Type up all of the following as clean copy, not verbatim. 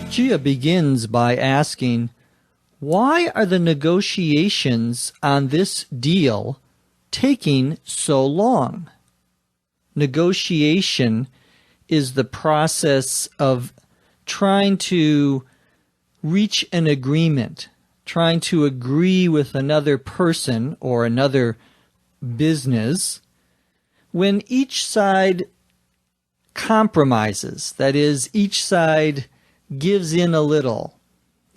Gia begins by asking, why are the negotiations on this deal taking so long? Negotiation is the process of trying to reach an agreement, trying to agree with another person or another business when each side compromises. That is, each side gives in a little.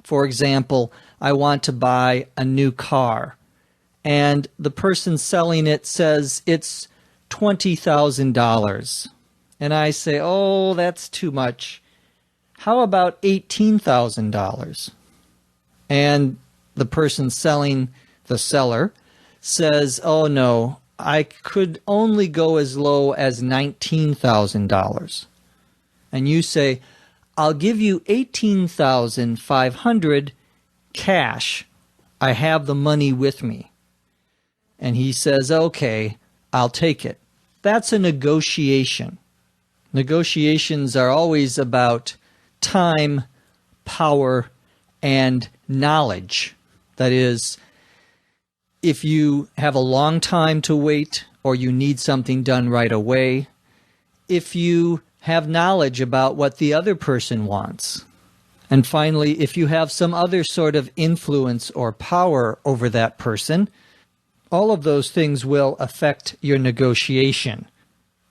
For example, I want to buy a new car, and the person selling it says it's $20,000. And I say, oh, that's too much. How about $18,000? And the person selling, the seller, says, oh no, I could only go as low as $19,000. And you say, I'll give you $18,500 cash. I have the money with me. And he says, okay, I'll take it. That's a negotiation. Negotiations are always about time, power, and knowledge. That is, if you have a long time to wait or you need something done right away, if you have knowledge about what the other person wants, and finally, if you have some other sort of influence or power over that person, all of those things will affect your negotiation.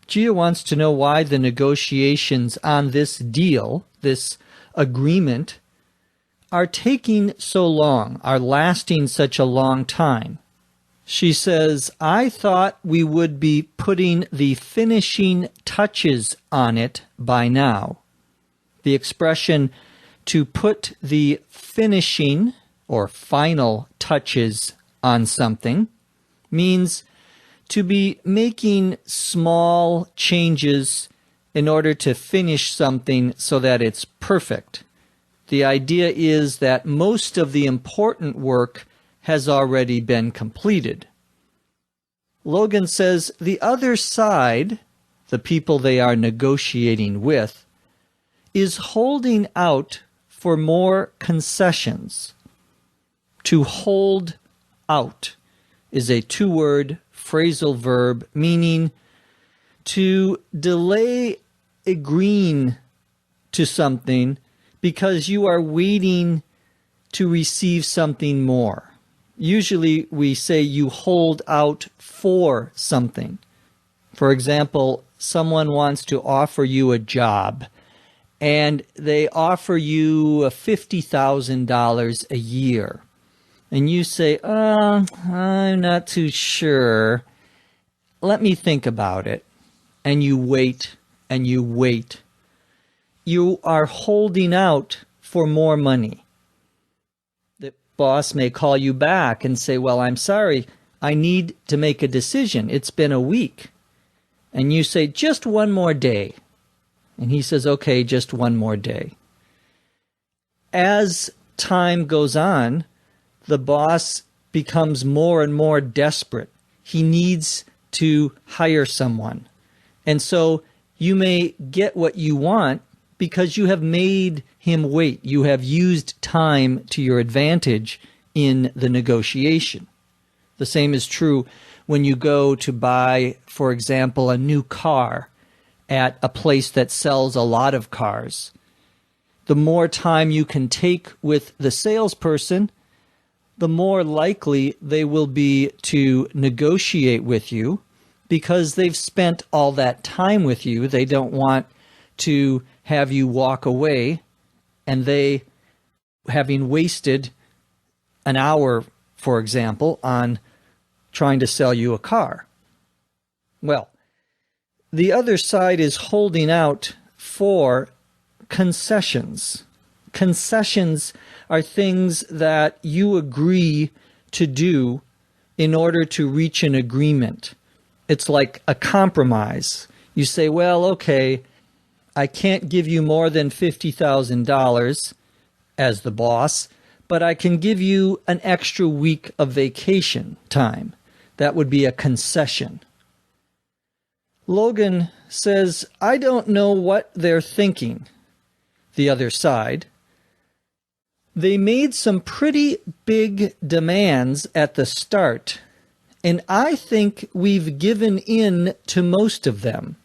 Gia wants to know why the negotiations on this deal, this agreement, are taking so long, are lasting such a long time. She says, I thought we would be putting the finishing touches on it by now. The expression to put the finishing or final touches on something means to be making small changes in order to finish something so that it's perfect. The idea is that most of the important work has already been completed. Logan says the other side, the people they are negotiating with, is holding out for more concessions. To hold out is a two-word phrasal verb meaning to delay agreeing to something because you are waiting to receive something more. Usually we say you hold out for something. For example, someone wants to offer you a job and they offer you $50,000 a year. And you say, I'm not too sure. Let me think about it. And you wait and you wait. You are holding out for more money. The boss may call you back and say, well, I'm sorry, I need to make a decision. It's been a week. And you say, just one more day. And he says, okay, just one more day. As time goes on, the boss becomes more and more desperate. He needs to hire someone. And so you may get what you want because you have made him wait. You have used time to your advantage in the negotiation. The same is true when you go to buy, for example, a new car at a place that sells a lot of cars. The more time you can take with the salesperson, the more likely they will be to negotiate with you because they've spent all that time with you. They don't want to have you walk away and they, having wasted an hour, for example, on trying to sell you a car. Well, the other side is holding out for concessions. Concessions are things that you agree to do in order to reach an agreement. It's like a compromise. You say, well, okay, I can't give you more than $50,000 as the boss, but I can give you an extra week of vacation time. That would be a concession. Logan says, I don't know what they're thinking, the other side, They made some pretty big demands at the start, and I think we've given in to most of them.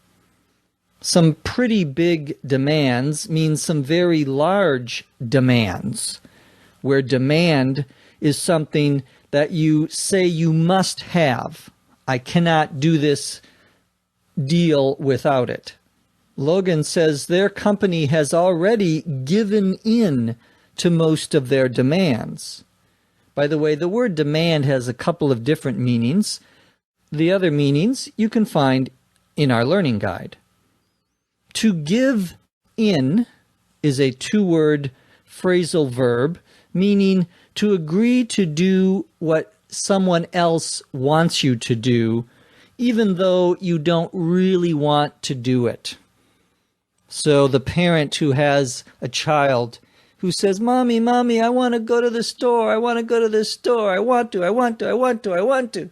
Some pretty big demands means some very large demands, where demand is something that you say you must have. I cannot do this deal without it. Logan says their company has already given in to most of their demands. By the way, the word demand has a couple of different meanings. The other meanings you can find in our learning guide. To give in is a two-word phrasal verb, meaning to agree to do what someone else wants you to do, even though you don't really want to do it. So the parent who has a child who says, Mommy, I want to go to the store. I want to go to the store. I want to.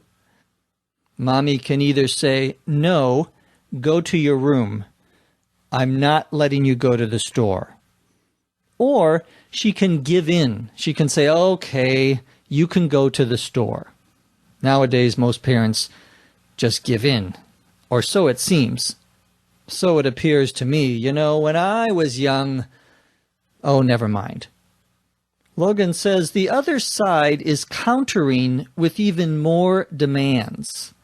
Mommy can either say, no, go to your room. I'm not letting you go to the store. Or she can give in. She can say, okay, you can go to the store. Nowadays, most parents just give in, or so it seems. So it appears to me. You know, when I was young, oh, never mind. Logan says the other side is countering with even more demands.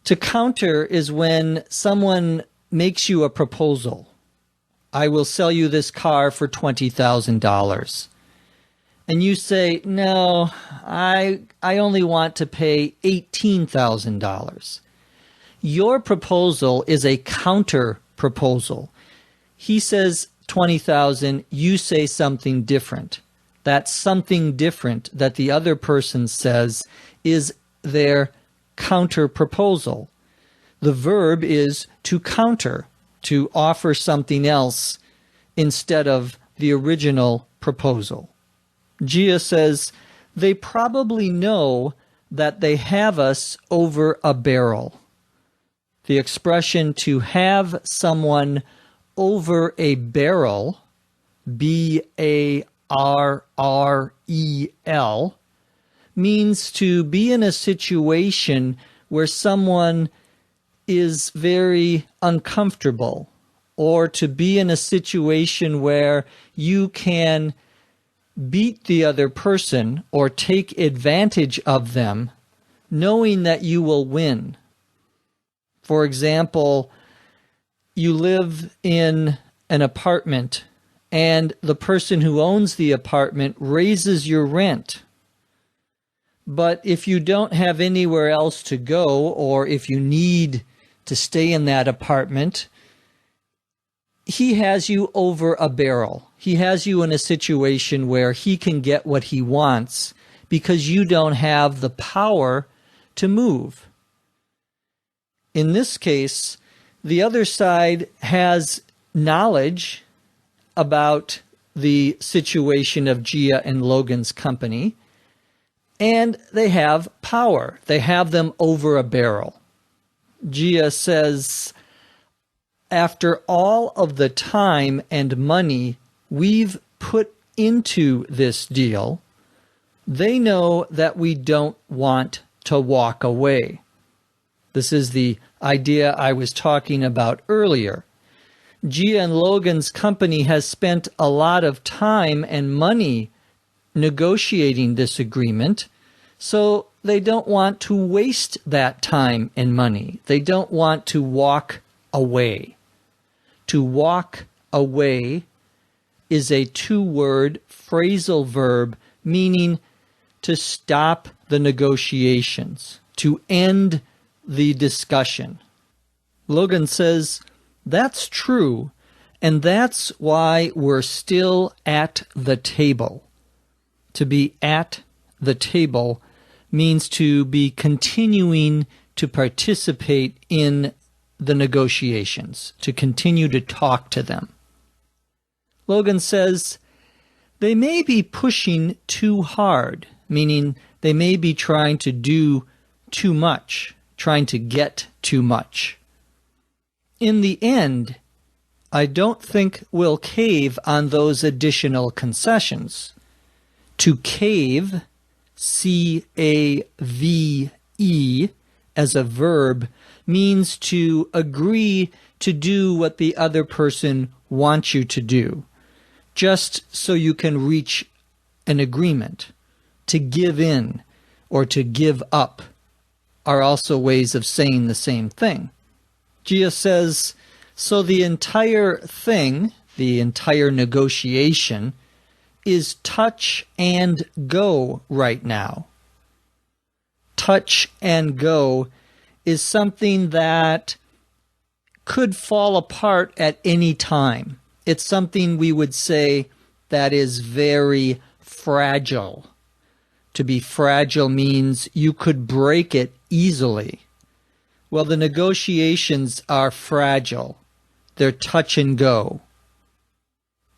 To counter is when someone makes you a proposal. I will sell you this car for $20,000. And you say, no, I only want to pay $18,000. Your proposal is a counter proposal. He says 20,000, you say something different. That something different that the other person says is their counter proposal. The verb is to counter, to offer something else instead of the original proposal. Gia says, they probably know that they have us over a barrel. The expression to have someone over a barrel, B-A-R-R-E-L, means to be in a situation where someone is very uncomfortable, or to be in a situation where you can beat the other person or take advantage of them, knowing that you will win. For example, you live in an apartment and the person who owns the apartment raises your rent. But if you don't have anywhere else to go, or if you need to stay in that apartment, he has you over a barrel. He has you in a situation where he can get what he wants because you don't have the power to move. In this case, the other side has knowledge about the situation of Gia and Logan's company, and they have power. They have them over a barrel. Gia says, after all of the time and money we've put into this deal, they know that we don't want to walk away. This is the idea I was talking about earlier. Gia and Logan's company has spent a lot of time and money negotiating this agreement, so they don't want to waste that time and money. They don't want to walk away. To walk away is a two-word phrasal verb meaning to stop the negotiations, to end the discussion. Logan says, that's true, and that's why we're still at the table. To be at the table means to be continuing to participate in the negotiations, to continue to talk to them. Logan says, they may be pushing too hard, meaning they may be trying to do too much, trying to get too much. In the end, I don't think we'll cave on those additional concessions. To cave, C-A-V-E, as a verb, means to agree to do what the other person wants you to do, just so you can reach an agreement. To give in or to give up are also ways of saying the same thing. Gia says, so the entire thing, the entire negotiation, is touch and go right now. Touch and go is something that could fall apart at any time. It's something we would say that is very fragile. To be fragile means you could break it easily. Well, the negotiations are fragile. They're touch and go.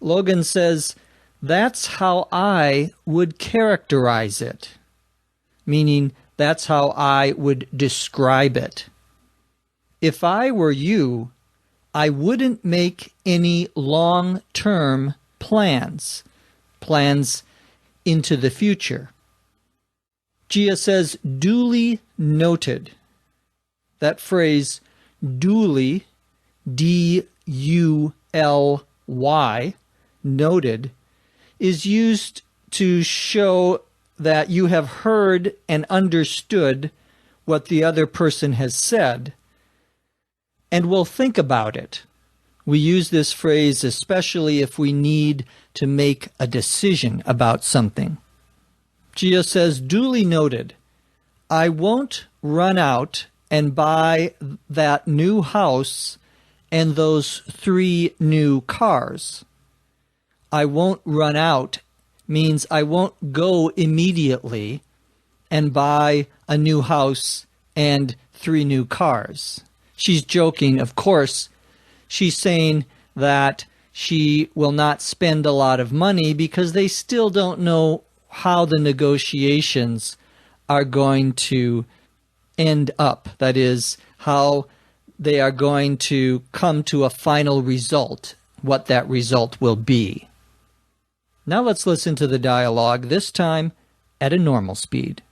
Logan says, that's how I would characterize it, meaning that's how I would describe it. If I were you, I wouldn't make any long-term plans into the future. Gia says, duly noted. That phrase, duly, D-U-L-Y, noted, is used to show that you have heard and understood what the other person has said and will think about it. We use this phrase especially if we need to make a decision about something. Gia says, duly noted. I won't run out and buy that new house and those 3 new cars. I won't run out means I won't go immediately and buy a new house and 3 new cars. She's joking, of course. She's saying that she will not spend a lot of money because they still don't know how the negotiations are going to end up. That is, how they are going to come to a final result, what that result will be. Now let's listen to the dialogue, this time at a normal speed.